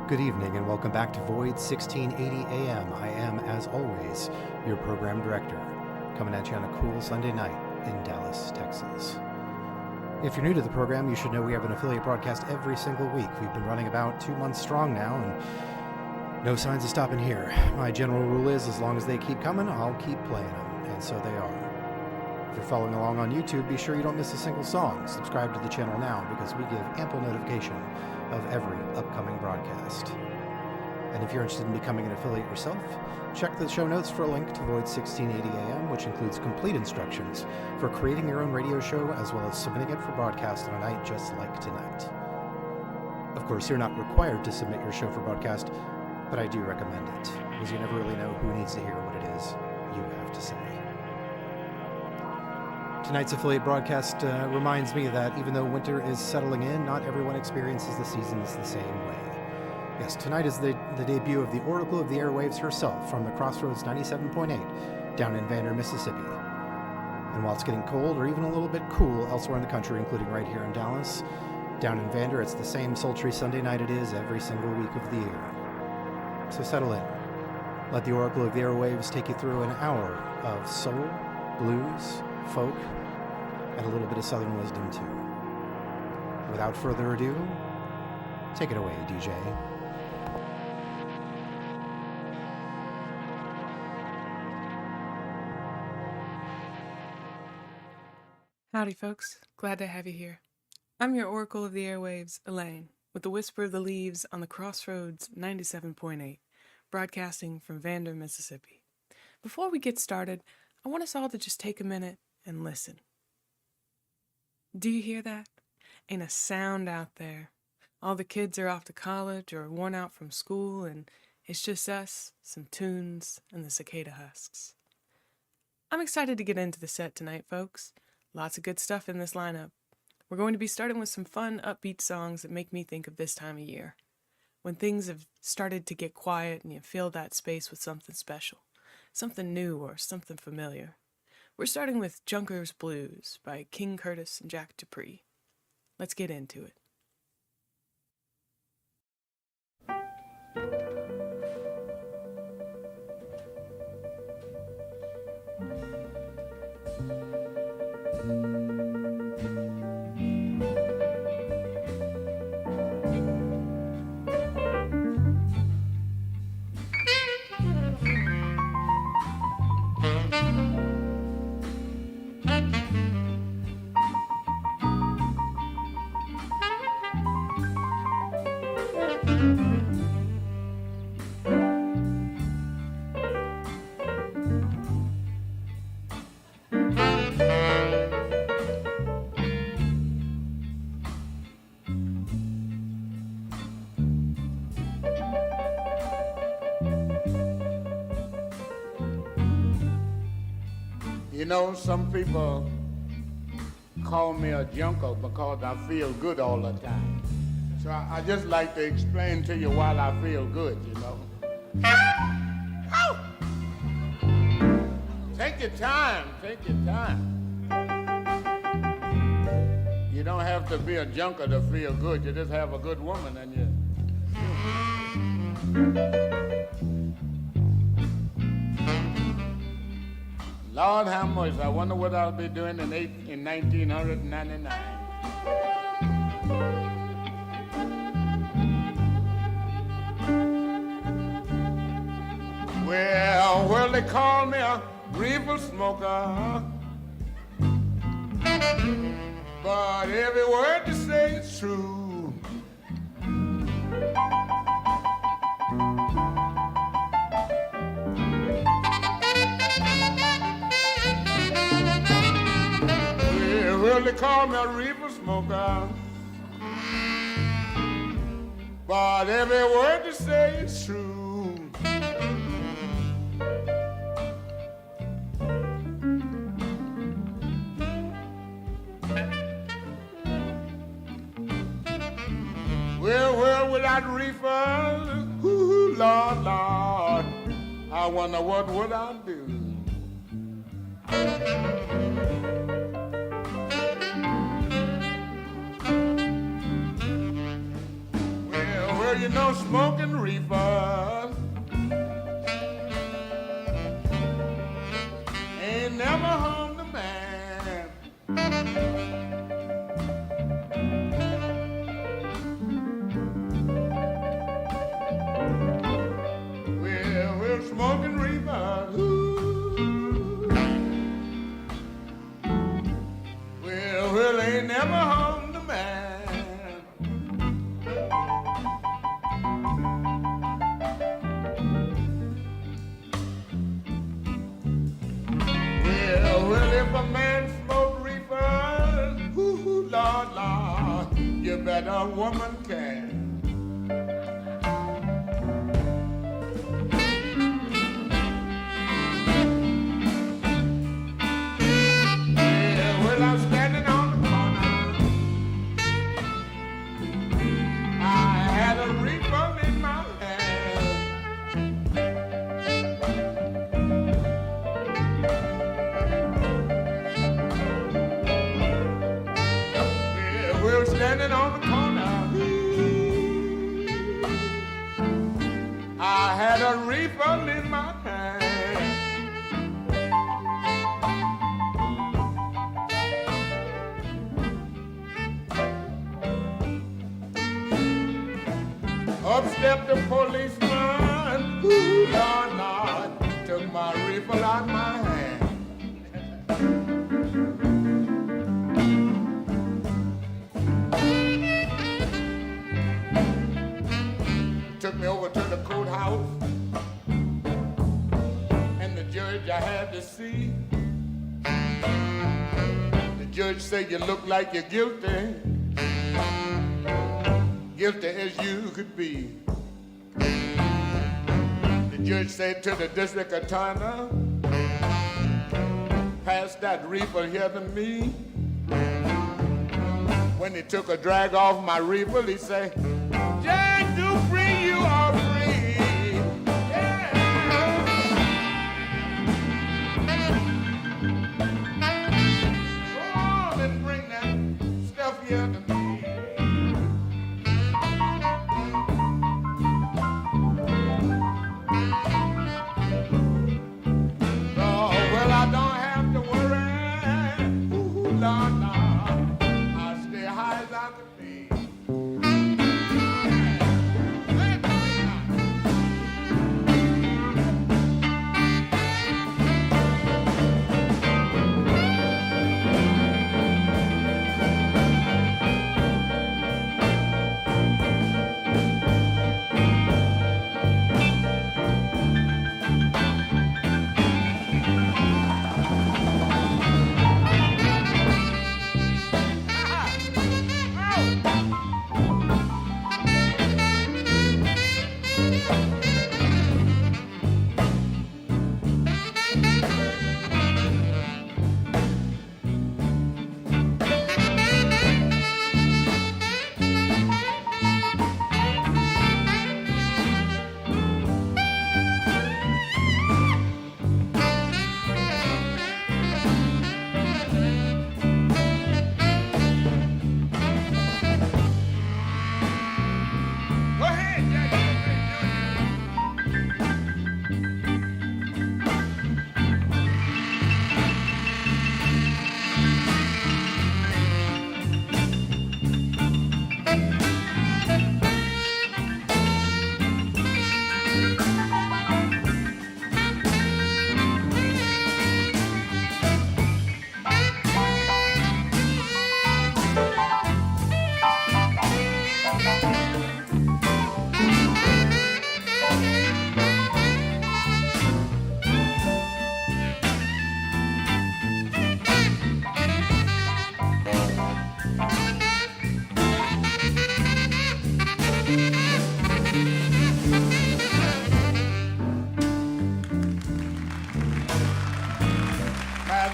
Good evening and welcome back to Void 1680 AM. I am, as always, your program director, coming at you on a cool Sunday night in Dallas, Texas. If you're new to the program, you should know we have an affiliate broadcast every single week. We've been running about 2 months strong now, and no signs of stopping here. My general rule is, as long as they keep coming, I'll keep playing them, and so they are. If you're following along on YouTube, be sure you don't miss a single song. Subscribe to the channel now, because we give ample notification of every upcoming broadcast. And if you're interested in becoming an affiliate yourself, check the show notes for a link to Void 1680 AM, which includes complete instructions for creating your own radio show, as well as submitting it for broadcast on a night just like tonight. Of course, you're not required to submit your show for broadcast, but I do recommend it, because you never really know who needs to hear what it is you have to say. Tonight's affiliate broadcast reminds me that even though winter is settling in, not everyone experiences the seasons the same way. Yes, tonight is the debut of the Oracle of the Airwaves herself from the Crossroads 97.8 down in Vander, Mississippi. And while it's getting cold or even a little bit cool elsewhere in the country, including right here in Dallas, down in Vander it's the same sultry Sunday night it is every single week of the year. So settle in. Let the Oracle of the Airwaves take you through an hour of soul, blues, folk, and a little bit of Southern wisdom too. Without further ado, take it away, DJ. Howdy, folks. Glad to have you here. I'm your Oracle of the Airwaves, Elaine, with the Whisper of the Leaves on the Crossroads 97.8, broadcasting from Vander, Mississippi. Before we get started, I want us all to just take a minute and listen. Do you hear that? Ain't a sound out there. All the kids are off to college or worn out from school, and it's just us, some tunes, and the cicada husks. I'm excited to get into the set tonight, folks. Lots of good stuff in this lineup. We're going to be starting with some fun, upbeat songs that make me think of this time of year, when things have started to get quiet and you fill that space with something special, something new or something familiar. We're starting with Junker's Blues by King Curtis and Jack Dupree. Let's get into it. You know, some people call me a junker because I feel good all the time. So I just like to explain to you why I feel good, you know. Ow! Take your time. Take your time. You don't have to be a junker to feel good. You just have a good woman and you. Lord have mercy. I wonder what I'll be doing in 1999. Well, they call me a reefer smoker, but every word they say is true. Well, they call me a reefer smoker, but every word they say is true. Well, without reefer, ooh, Lord, Lord, I wonder what would I do? Well, you know, smoking reefer ain't never harmed a man. Well, smoking reefer, ooh. Well, ain't never harmed a man. Well, if a man smoke reefer, ooh, Lord, Lord, you bet a woman can. Well, I'm standing on the corner. I had a reefer in my hand. We're standing on the corner. I had a reefer in my hand. Up stepped the policeman. Ooh, Lord, Lord, took my reefer out my hand. Took me over to the courthouse, and the judge I had to see. The judge said, you look like you're guilty, guilty as you could be. The judge said to the district attorney, pass that reefer here to me. When he took a drag off my reefer, he said, Judge, do free, you are free. Yeah. Go on and bring that stuff here to me. Oh, well, I don't have to worry. Ooh, Lord, Lord, I stay high as I can be.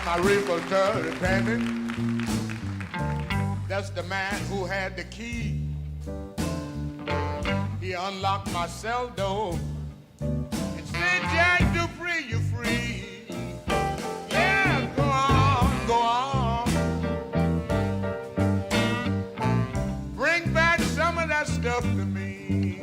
my reefer started panting. That's the man who had the key. He unlocked my cell door and said, Jack Dupree, you're free. Yeah, go on, go on. Bring back some of that stuff to me.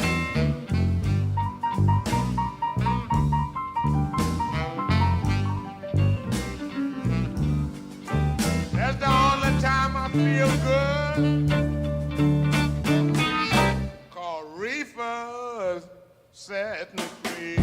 That's the only time I feel good. Cause reefers set me free.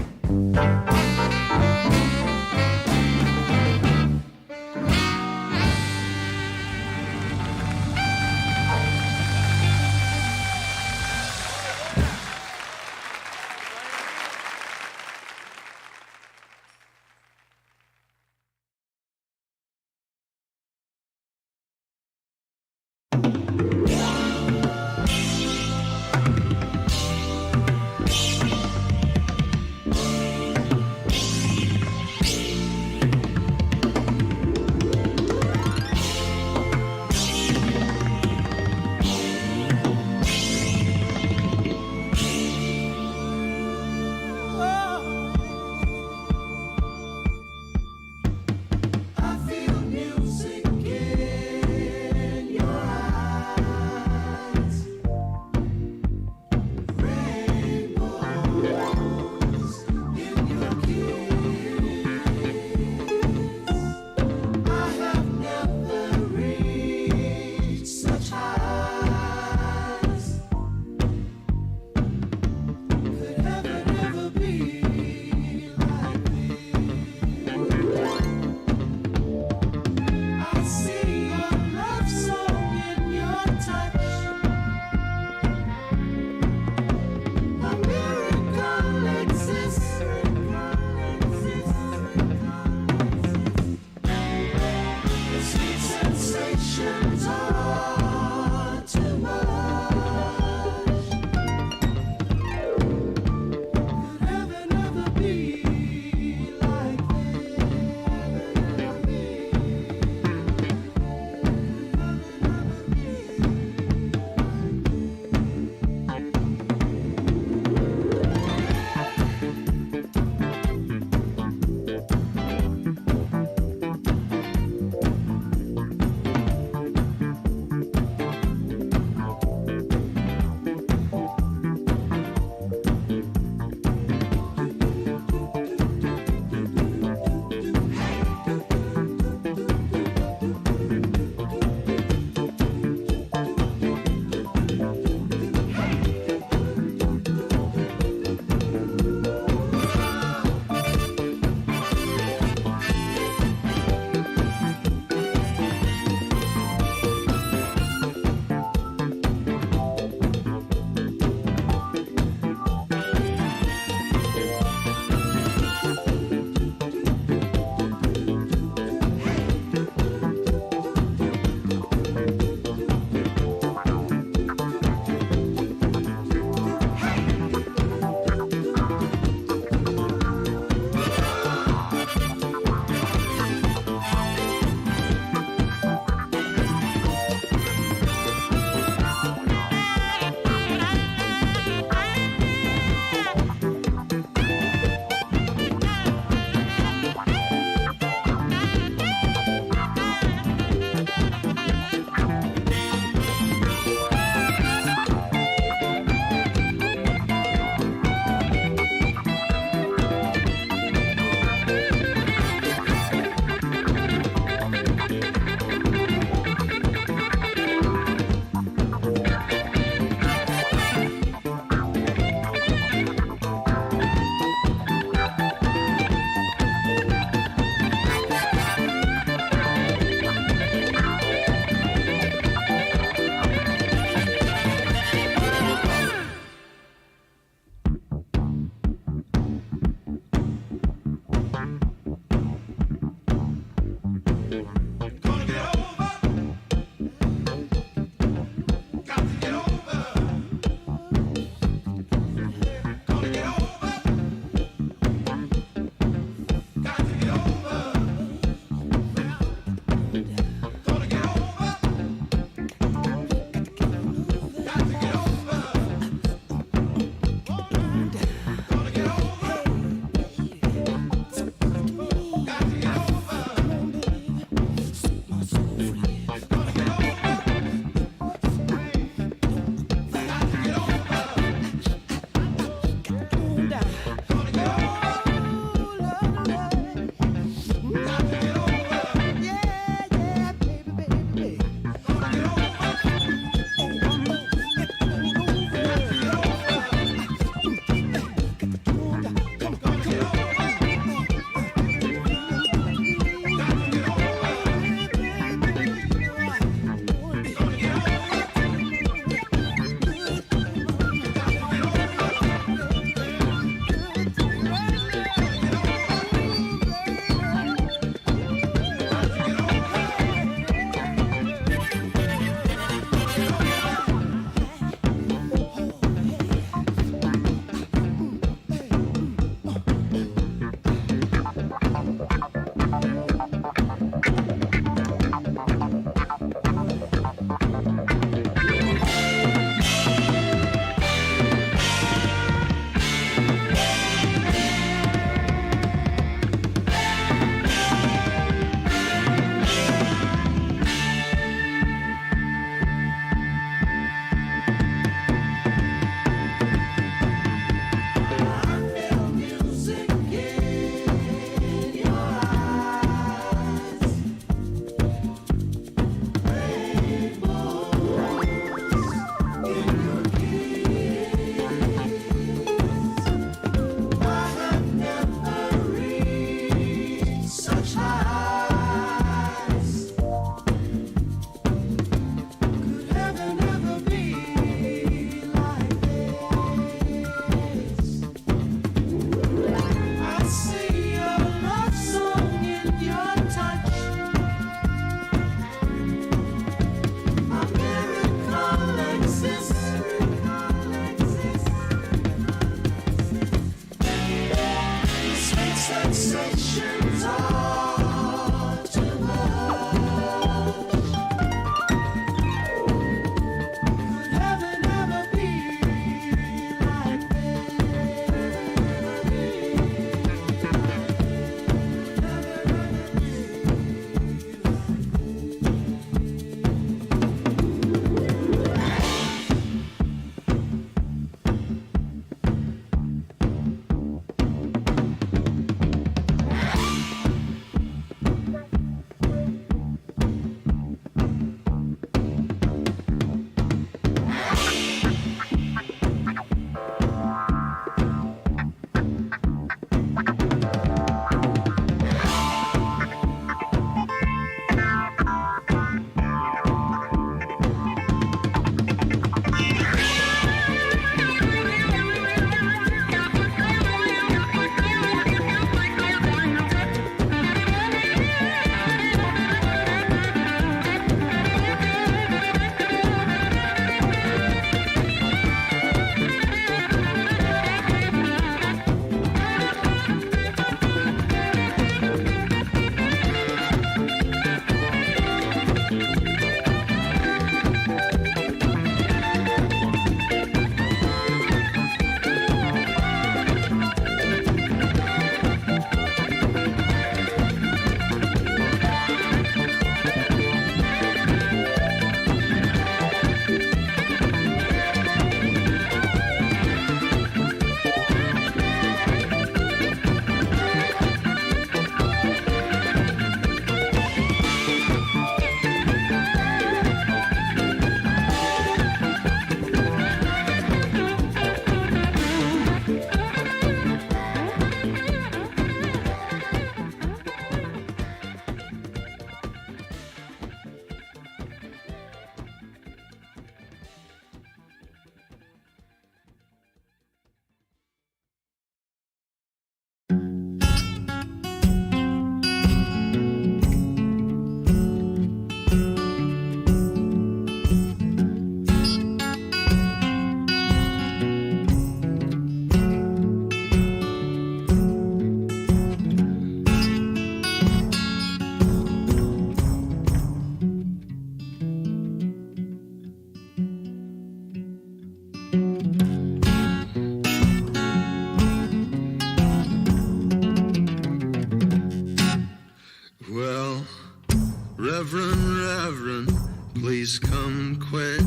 Reverend, please come quick,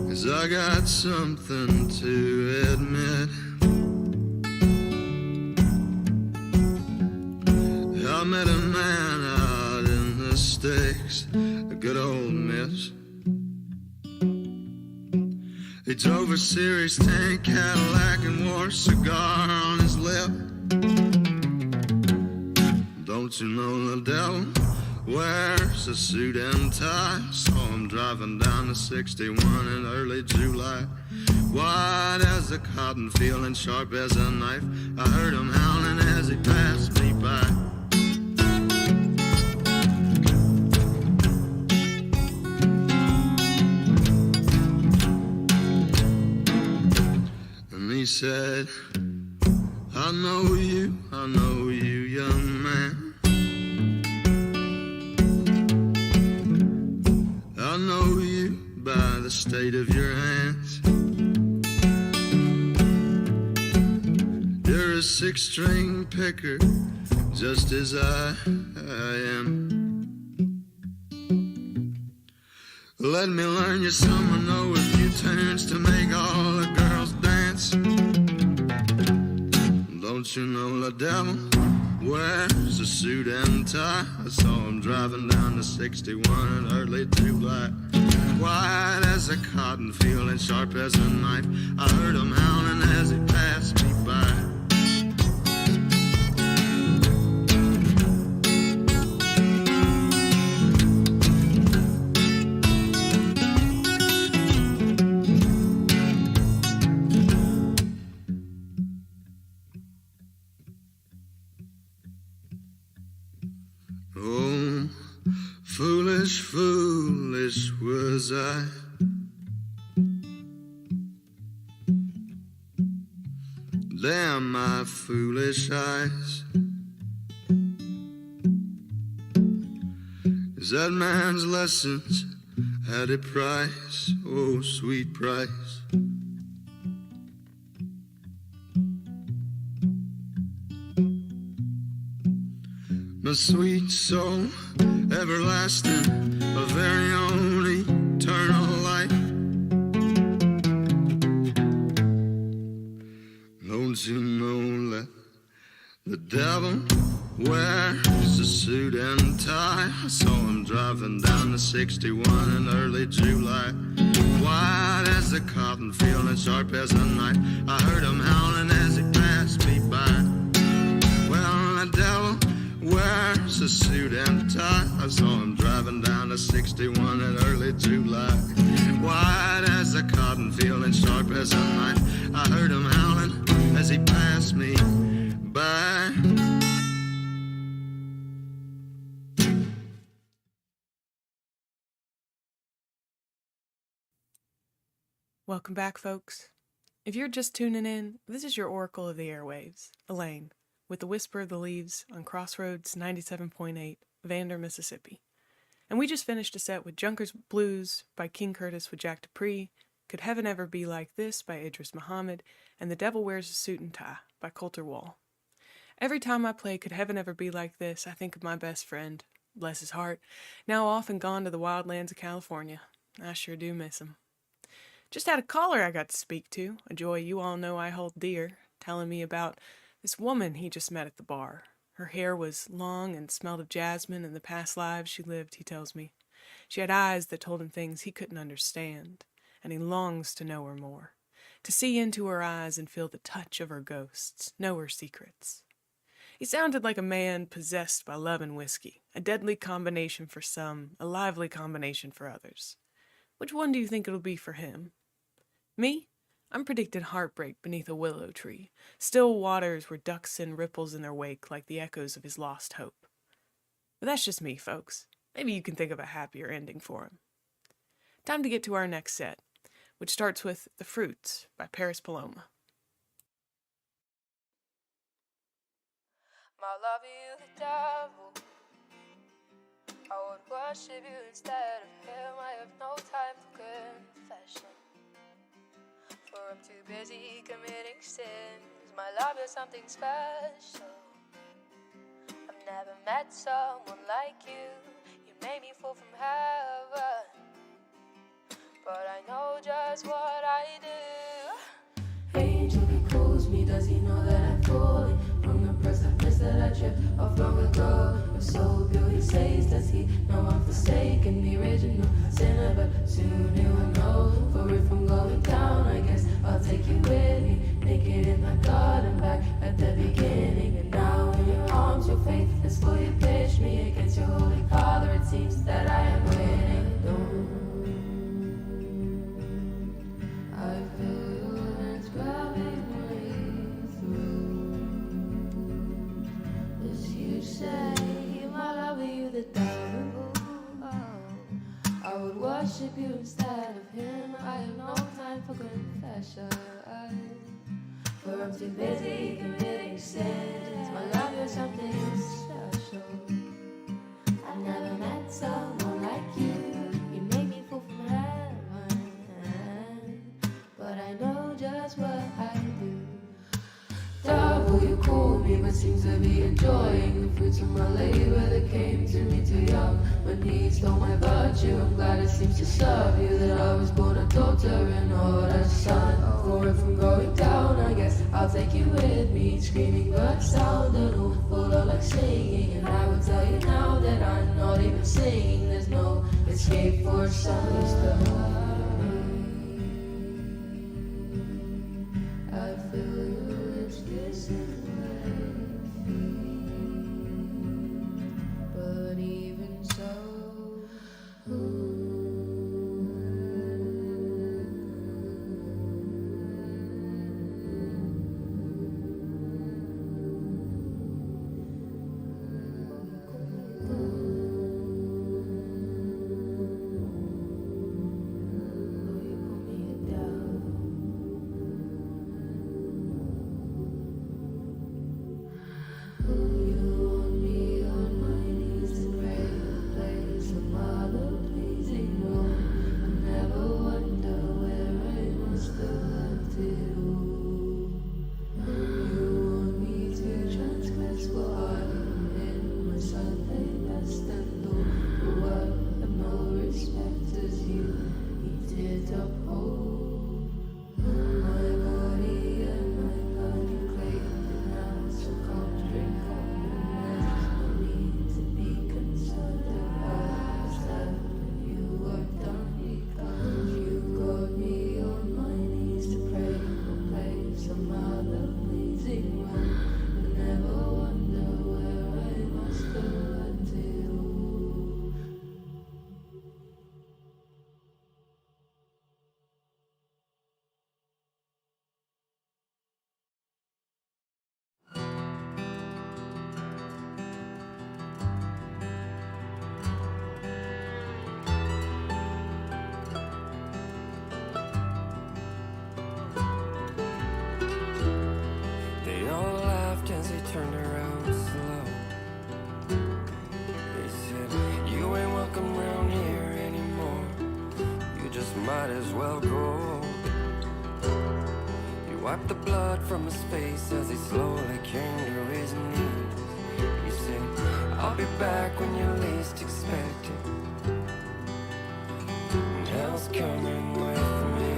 'cause I got something to admit. I met a man out in the sticks, a good old miss. He drove a Series 10 Cadillac and wore a cigar on his lip. Don't you know the devil wears a suit and tie? Saw him driving down the 61 in early July. White as a cotton field and sharp as a knife. I heard him howling as he passed me by. And he said, I know you, young man. I know you by the state of your hands. You're a six-string picker, just as I am. Let me learn you some, I know a few tunes to make all the girls dance. Don't you know the devil wears a suit and tie? I saw him driving down the 61 in early July. White as a cotton field and sharp as a knife. I heard him howling as he passed me by. Oh, foolish, foolish was I. damn my foolish eyes. Is that man's lessons at a price, oh sweet price? My sweet soul, everlasting, a very own eternal life. Don't you know that the devil wears a suit and tie? I saw him driving down the 61 in early July. White as a cotton field and sharp as a knife. I heard him howling as he passed me by. Well, the devil wears a suit and tie. I saw him driving down the 61 in early July. White as a cotton field and sharp as a knife. I heard him howling as he passed me by. Welcome back, folks. If you're just tuning in, this is your Oracle of the Airwaves, Elaine, with the Whisper of the Leaves on Crossroads 97.8, Vander, Mississippi. And we just finished a set with Junker's Blues by King Curtis with Jack Dupree, Could Heaven Ever Be Like This by Idris Muhammad, and The Devil Wears a Suit and Tie by Coulter Wall. Every time I play Could Heaven Ever Be Like This, I think of my best friend, bless his heart, now off and gone to the wildlands of California. I sure do miss him. Just had a caller I got to speak to, a joy you all know I hold dear, telling me about this woman he just met at the bar. Her hair was long and smelled of jasmine and the past lives she lived, he tells me. She had eyes that told him things he couldn't understand, and he longs to know her more, to see into her eyes and feel the touch of her ghosts, know her secrets. He sounded like a man possessed by love and whiskey, a deadly combination for some, a lively combination for others. Which one do you think it'll be for him? Me? I'm predicting heartbreak beneath a willow tree, still waters where ducks send ripples in their wake like the echoes of his lost hope. But that's just me, folks. Maybe you can think of a happier ending for him. Time to get to our next set, which starts with The Fruits by Paris Paloma. My love, you the devil. I would worship you instead of him. I have no time for confession, for I'm too busy committing sins. My love is something special. I've never met someone like you. You made me fall from heaven, but I know just what I do. Angel, he calls me. Does he know that I'm falling from the precipice that I tripped off long ago? If so, beauty says, does he know I'm forsaken, the original sinner? But soon he will know. For if I'm going down, I guess I'll take you with me. Naked in my garden, back at the beginning. And now in your arms, your faith is full. You pitch me against your holy father. It seems that I am winning. I feel your hands grabbing me through. As you say, my love, you the devil. I would worship you instead of him. I have no time for confession, for I'm too busy committing sins. My love is something special. I've never met someone like you. You make me fall from heaven, but I know just what I do. Devil, you call me, but seems to be enjoying the fruits of my labor that came to me too young. When he stole my virtue, I'm glad it seems to serve you that I was born a daughter and not a son. For if I'm going down, I guess I'll take you with me. Screaming bird sound and all full of like singing. And I will tell you now that I'm not even singing. There's no escape for some stuff. I feel your lips kissing my feet, but even so, cold. He wiped the blood from his face as he slowly came to his knees. He said, I'll be back when you least expect it. And hell's coming with me.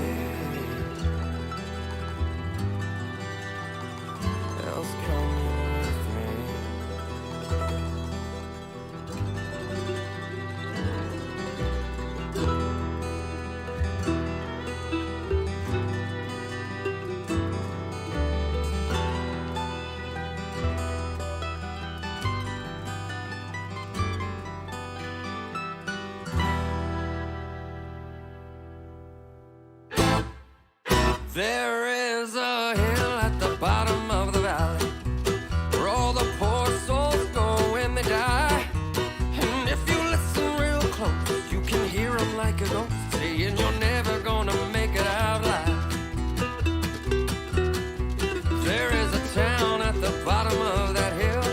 Hell's coming with me. There is a hill at the bottom of the valley where all the poor souls go when they die. And if you listen real close, you can hear them like a ghost saying you're never gonna make it out alive. There is a town at the bottom of that hill.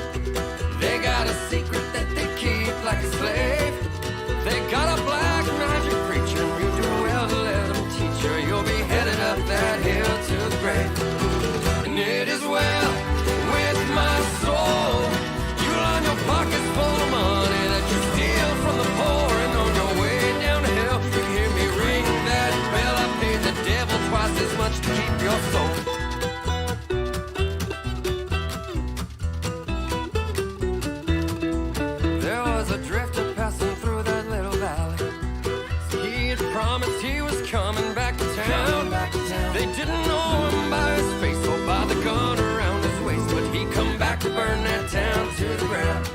They got a secret that they keep like a slave. They got a black magic preacher, you do well to let them teach you. You'll be headed up that hill to the grave. And it is well with my soul. You line your pockets full of money that you steal from the poor. And on your way down the hill, you hear me ring that bell. I paid the devil twice as much to keep your soul. There was a drifter passing through that little valley. He had promised he was coming back to town. They didn't know him by his face or by the gun around his waist, but he come back to burn that town to the ground.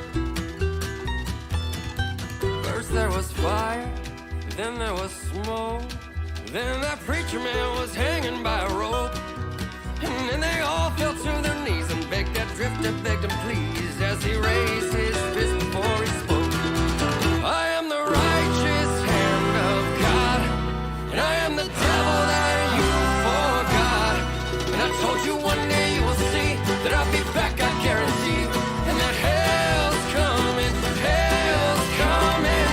First there was fire, then there was smoke, then that preacher man was hanging by a rope. And then they all fell to their knees and begged that drifter, begged him please, as he raised his fist before he spoke. I am the righteous hand of God, and I am the devil that you forgot. And I told you one day you will see that I'll be back, I guarantee. And that hell's coming, hell's coming,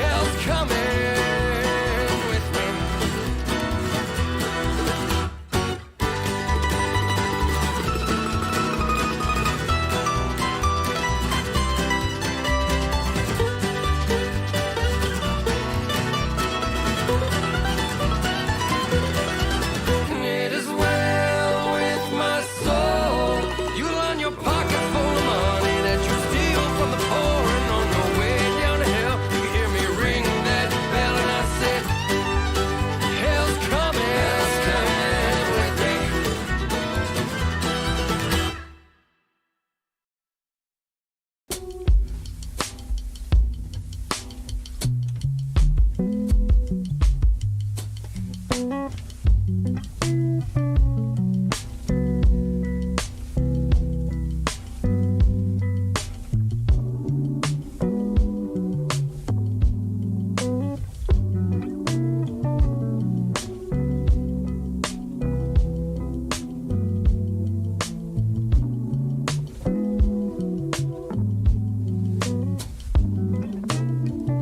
hell's coming with me. And it is well with my soul. You line your pocket full of money that you steal from the poor. And on your way down the hill, you hear me ring that bell. And I said, hell's coming with me.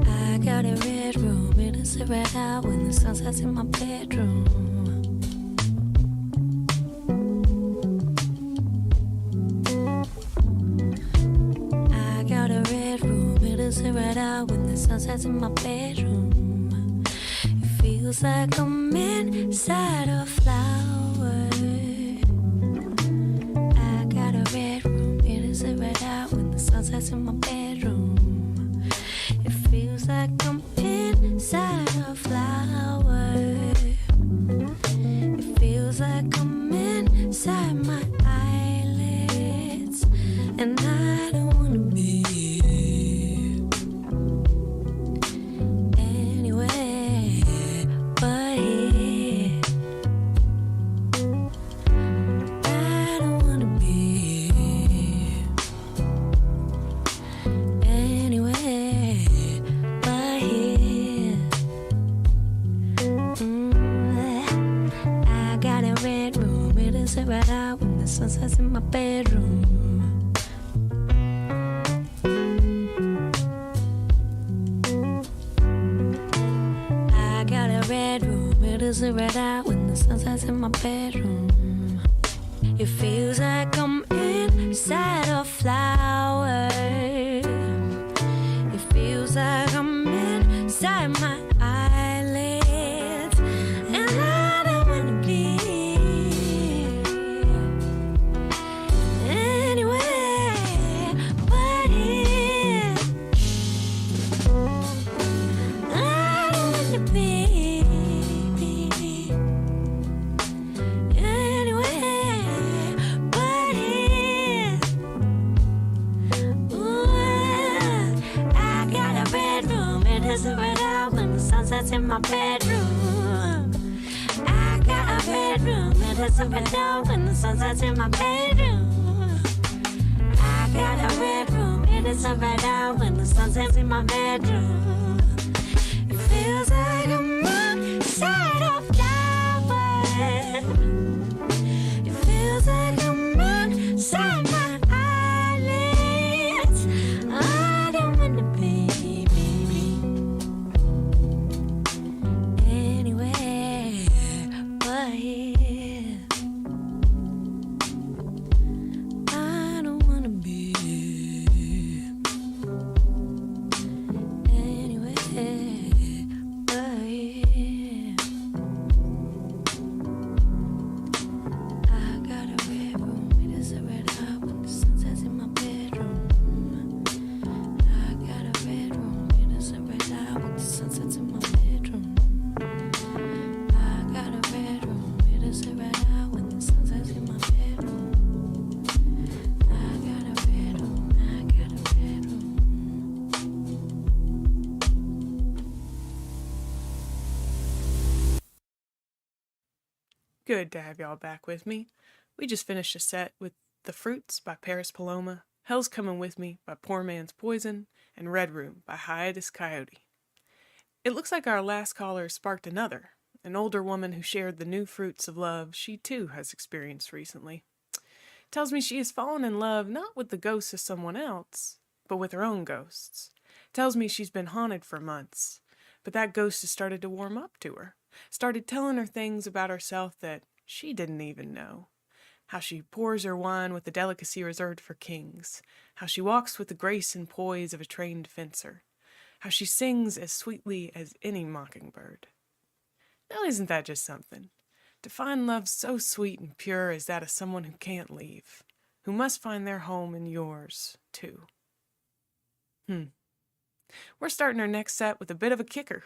I got a red room, it'll sit right out when the sun sets in my bedroom. I got a red room, it'll sit right out when the sun sets in my bedroom. It feels like I'm inside a flower. I got a red room, it'll sit right out when the sun sets in my bedroom. It feels like I'm inside a flower. It feels like I'm inside my eyelids, and I don't wanna be anywhere but here. I don't wanna be anywhere but here. I got a red room, it'll sit right out when the sun sets in my bedroom. I got a red is it red out when the sun sets in my bedroom? It feels like I'm inside a flower. It feels like I'm inside my eyelids, and I don't wanna be anywhere but here. I don't wanna be anywhere but here. Ooh, I got a bedroom, it doesn't red out when the sun sets in my bedroom. I got a bedroom, it doesn't red out when the sun sets in my bedroom. I got a bedroom, it doesn't red out when the sun sets in my bedroom. It feels like I'm inside a flower. It feels like I'm inside my eyelids. I don't wanna be anywhere but here. I don't wanna be anywhere but here. I got a bedroom, it is a red out when the sun sets in my bedroom. I got a bedroom, it is a red out when the sun sets in my bedroom. I got a bedroom, it is a red out when the sun sets in my bedroom. I got a bedroom, I got a bedroom. Good to have y'all back with me. We just finished a set with The Fruits by Paris Paloma, Hell's Coming With Me by Poor Man's Poison, and Red Room by Hiatus Coyote. It looks like our last caller sparked another, an older woman who shared the new fruits of love she too has experienced recently. Tells me she has fallen in love not with the ghosts of someone else, but with her own ghosts. Tells me she's been haunted for months, but that ghost has started to warm up to her, started telling her things about herself that she didn't even know. How she pours her wine with the delicacy reserved for kings, how she walks with the grace and poise of a trained fencer, how she sings as sweetly as any mockingbird. Now isn't that just something? To find love so sweet and pure as that of someone who can't leave, who must find their home in yours, too. We're starting our next set with a bit of a kicker.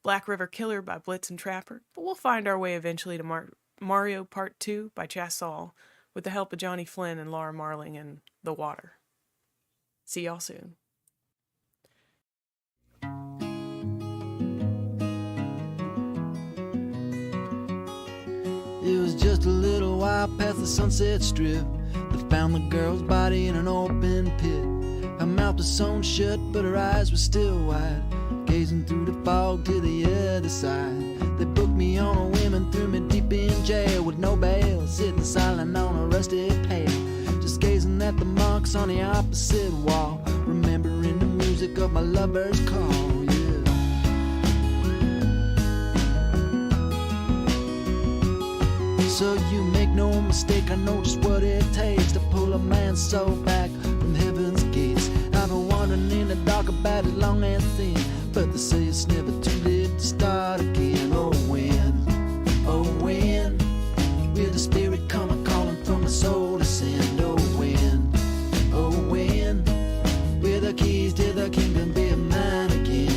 Black River Killer by Blitz and Trapper, but we'll find our way eventually to Mario Part 2 by Chassol with the help of Johnny Flynn and Laura Marling and The Water. See y'all soon. It was just a little while past the Sunset Strip that found the girl's body in an open pit. Her mouth was sewn shut, but her eyes were still wide, gazing through the fog to the other side. They booked me on a whim and threw me deep in jail with no bail, sitting silent on a rusty pail, just gazing at the marks on the opposite wall, remembering the music of my lover's call. Yeah. So you make no mistake, I know just what it takes to pull a man's soul back from heaven's gates. I've been wandering in the dark about as long as thin, but they say it's never too late to start again. Oh when will the spirit come a calling from my soul to send? Oh when will the keys to the kingdom be mine again?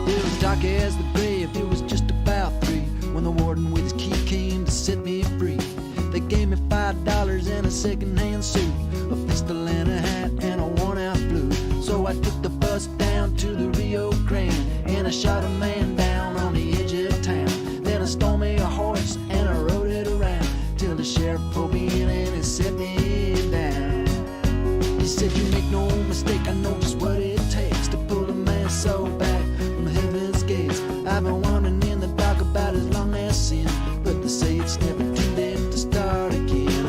It was dark as the grave, it was just about 3 when the warden with his key came to set me free. They gave me $5 and a second-hand suit, a pistol and a hat and a worn-out blue. So I took the bus down to the Rio Grande and I shot a man down on the edge of town. Then I stole me a horse and I rode it around till the sheriff pulled me in and he set me down. He said, you make no mistake, I know just what it takes to pull a man's soul back from heaven's gates. I've been wandering in the dark about as long as sin, but they say it's never too late to start again.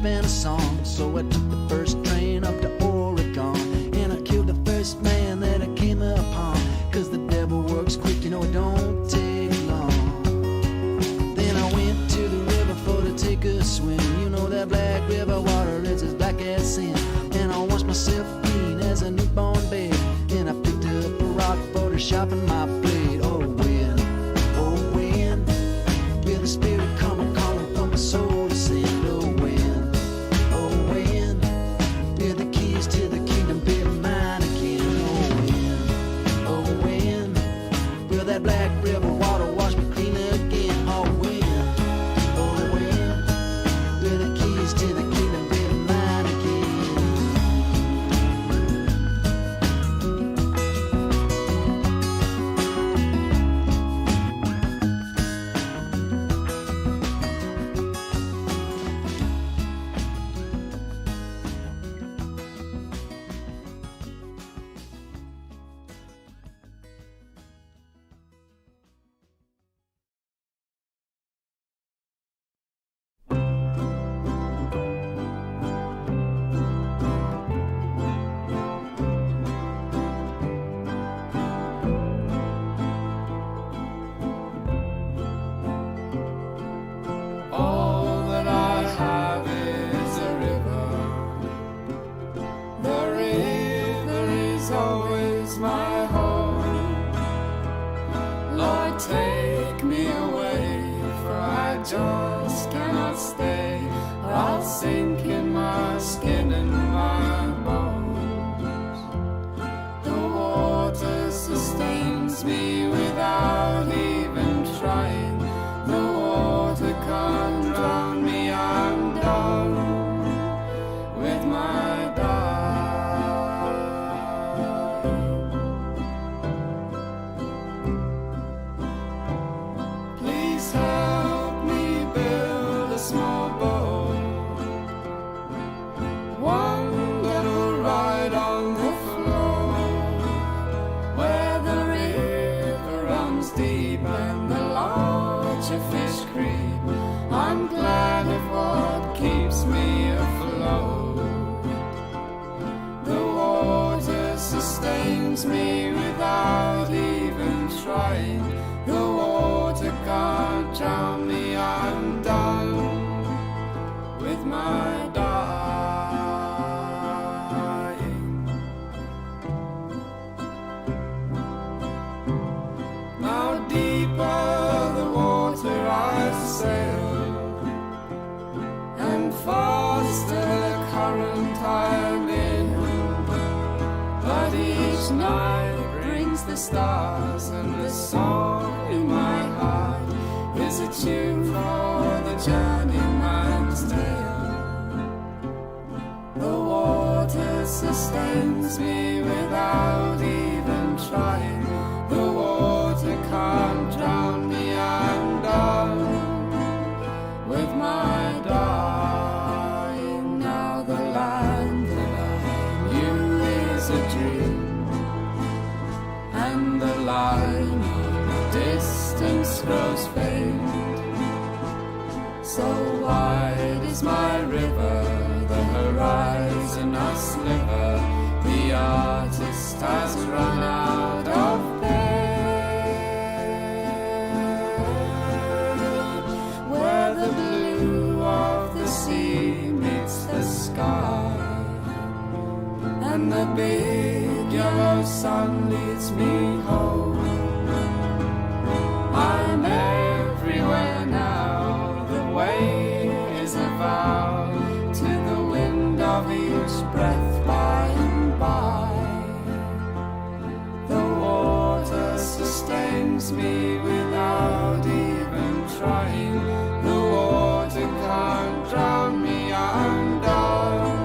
and a song. So I took the first train up to Oregon, and I killed the first man that I came upon. Cause the devil works quick, you know it don't take long. Then I went to the river for to take a swim. You know that black river water is as black as sin. And I washed myself clean as a newborn babe. Then I picked up a rock for to sharpen my blade. Oh wind, feel the spirit coming, calling for my soul to send. Oh wind, feel the keys to the kingdom be mine again. Oh wind, feel that black river water wash me clean again. Oh wind, feel the keys to the kingdom be mine again. All that I have is a river. The river is always my home. Lord, take me away, for I just cannot stay, or I'll sink in my skin and my bones. The water sustains me without even trying. The water can't drown me, I'm done with my dying. Please help me build a small boat, one that'll ride on the flow, where the river runs deep and the larger fish creep. I'm glad of what keeps me afloat. The water sustains me without even trying. The water can't drown me, I'm done with my dying. Now deeper the water I sail, and faster the current I'm in. But each night brings the stars, and the song in my heart is a tune for the journeyman's tale. The water sustains me without even trying. The water can't drown me, I'm done with my dying. Now the land that I knew is a dream, and the line of distance grows faint. So wide is my river, the horizon a sliver. The artist has run out of pen, where the blue of the sea meets the sky, and the big yellow sun leads me home. I'm everywhere now, the way is a vow to the wind of each breath by and by. The water sustains me without even trying. The water can't drown me, I'm done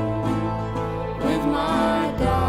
with my dying.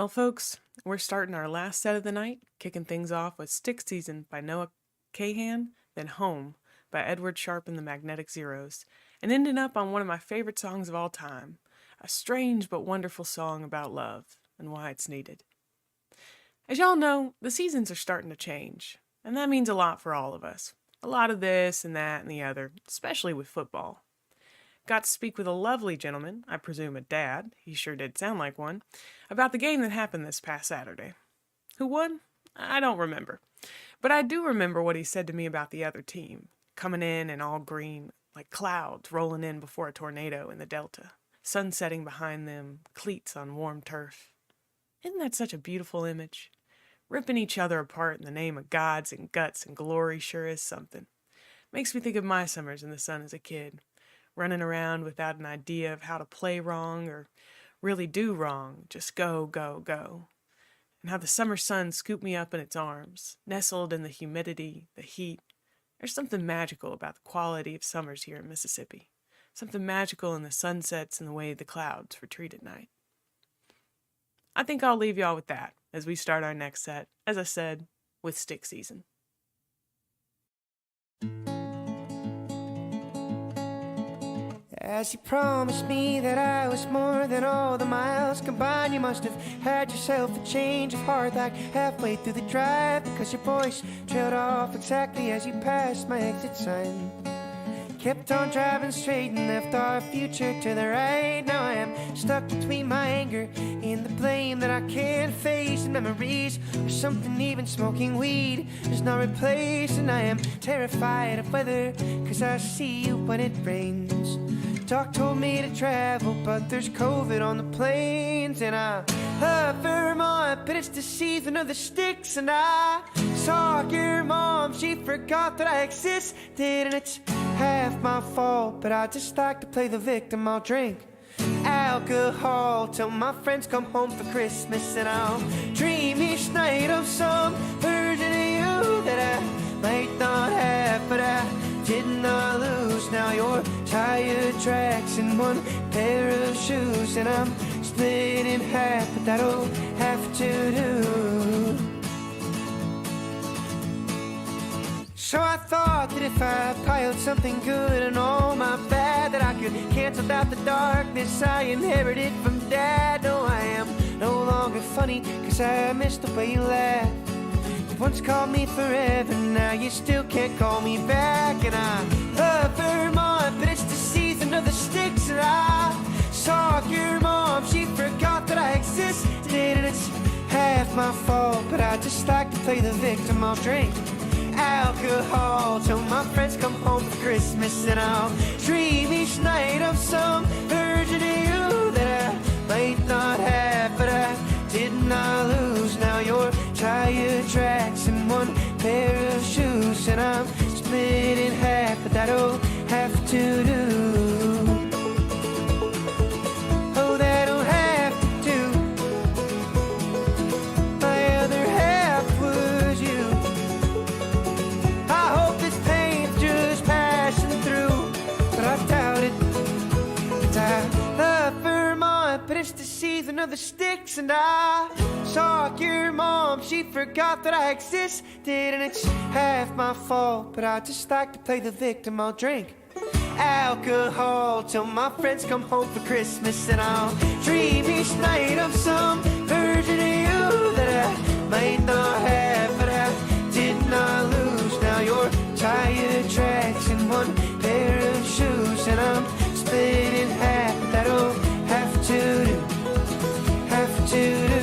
Well, folks, we're starting our last set of the night, kicking things off with Stick Season by Noah Kahan, then Home by Edward Sharpe and the Magnetic Zeros, and ending up on one of my favorite songs of all time, a strange but wonderful song about love and why it's needed. As y'all know, the seasons are starting to change, and that means a lot for all of us. A lot of this and that and the other, especially with football. Got to speak with a lovely gentleman, I presume a dad, he sure did sound like one, about the game that happened this past Saturday. Who won? I don't remember. But I do remember what he said to me about the other team, coming in all green, like clouds rolling in before a tornado in the Delta, sun setting behind them, cleats on warm turf. Isn't that such a beautiful image? Ripping each other apart in the name of gods and guts and glory sure is something. Makes me think of my summers in the sun as a kid, running around without an idea of how to play wrong or really do wrong, just go, go, go. And how the summer sun scooped me up in its arms, nestled in the humidity, the heat. There's something magical about the quality of summers here in Mississippi. Something magical in the sunsets and the way the clouds retreat at night. I think I'll leave y'all with that as we start our next set, as I said, with Stick Season. As you promised me that I was more than all the miles combined, you must have had yourself a change of heart like halfway through the drive, because your voice trailed off exactly as you passed my exit sign. Kept on driving straight and left our future to the right. Now I am stuck between my anger and the blame that I can't face, and memories or something even smoking weed does not replace. And I am terrified of weather, cause I see you when it rains. Doc told me to travel, but there's COVID on the planes. And I love Vermont, but it's the season of the sticks. And I saw your mom, she forgot that I existed. And it's half my fault, but I just like to play the victim. I'll drink alcohol till my friends come home for Christmas. And I'll dream each night of some version of you that I might not have, but I did not lose. Now your tire tracks in one pair of shoes, and I'm split in half, but that'll have to do. So I thought that if I piled something good and all my bad, that I could cancel out the darkness I inherited from Dad. No, I am no longer funny, cause I miss the way you laugh. Once called me forever, now you still can't call me back. And I love Vermont, but it's the season of the sticks. And I saw your mom, she forgot that I existed. And it's half my fault, but I just like to play the victim. I'll drink alcohol till my friends come home for Christmas. And I'll dream each night of some version of you that I might not have, but I did not lose. Now your tire tracks in one pair of shoes, and I'm split in half, but that'll have to do. Oh, that'll have to do. My other half was you. I hope this pain's just passing through, but I doubt it. 'Cause I love Vermont, but it's the season of the sticks. And I saw your mom, she forgot that I existed. And it's half my fault, but I just like to play the victim. I'll drink alcohol till my friends come home for Christmas. And I'll dream each night of some version of you that I might not have, but I did not lose. Now your tire tracks in one pair of shoes, and I'm split in half. That'll have to do, have to do.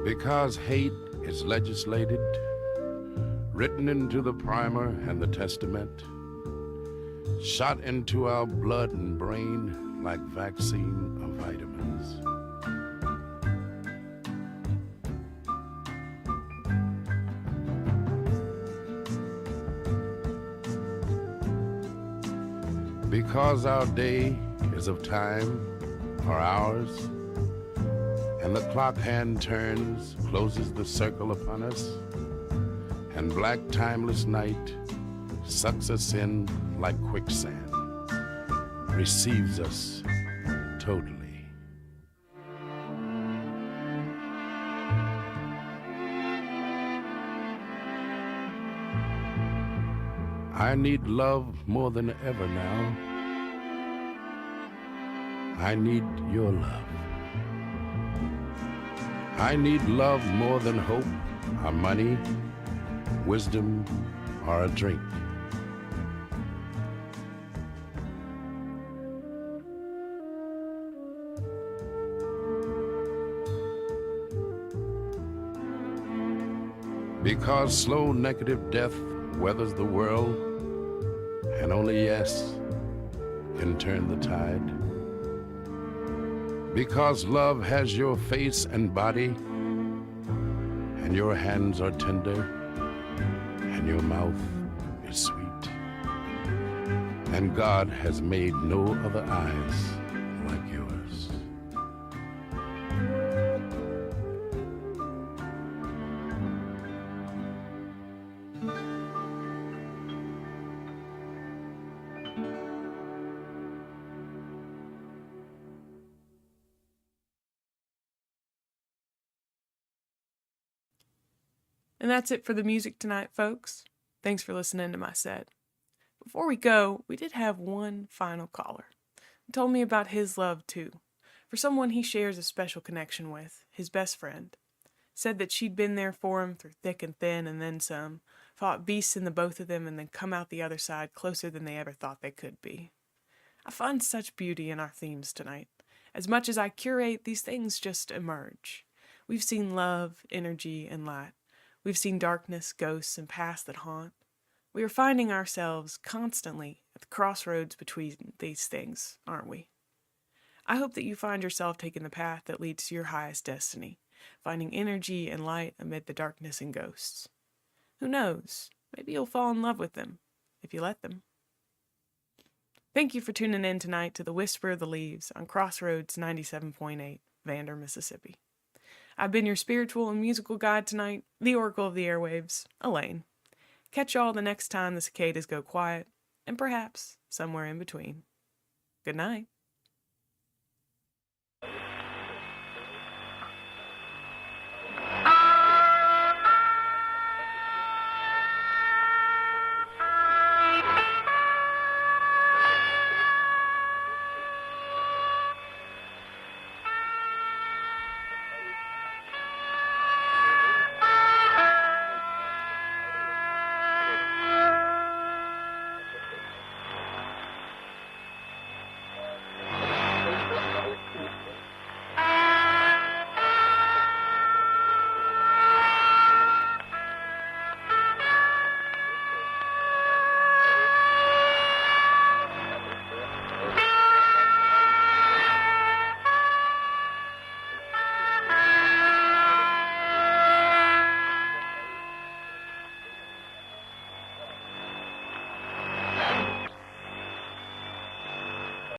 Because hate is legislated, written into the primer and the testament, shot into our blood and brain like vaccine of vitamins. Because our day is of time, or ours, and the clock hand turns, closes the circle upon us, and black timeless night sucks us in like quicksand, receives us totally. I need love more than ever now. I need your love. I need love more than hope, or money, wisdom, or a drink. Because slow negative death weathers the world, and only yes can turn the tide. Because love has your face and body, and your hands are tender, and your mouth is sweet, and God has made no other eyes like yours. And that's it for the music tonight, folks. Thanks for listening to my set. Before we go, we did have one final caller. He told me about his love, too, for someone he shares a special connection with, his best friend. Said that she'd been there for him through thick and thin and then some, fought beasts in the both of them and then come out the other side closer than they ever thought they could be. I find such beauty in our themes tonight. As much as I curate, these things just emerge. We've seen love, energy, and light. We've seen darkness, ghosts, and past that haunt. We are finding ourselves constantly at the crossroads between these things, aren't we? I hope that you find yourself taking the path that leads to your highest destiny, finding energy and light amid the darkness and ghosts. Who knows? Maybe you'll fall in love with them, if you let them. Thank you for tuning in tonight to the Whisper of the Leaves on Crossroads 97.8, Vander, Mississippi. I've been your spiritual and musical guide tonight, the Oracle of the Airwaves, Elaine. Catch y'all the next time the cicadas go quiet, and perhaps somewhere in between. Good night.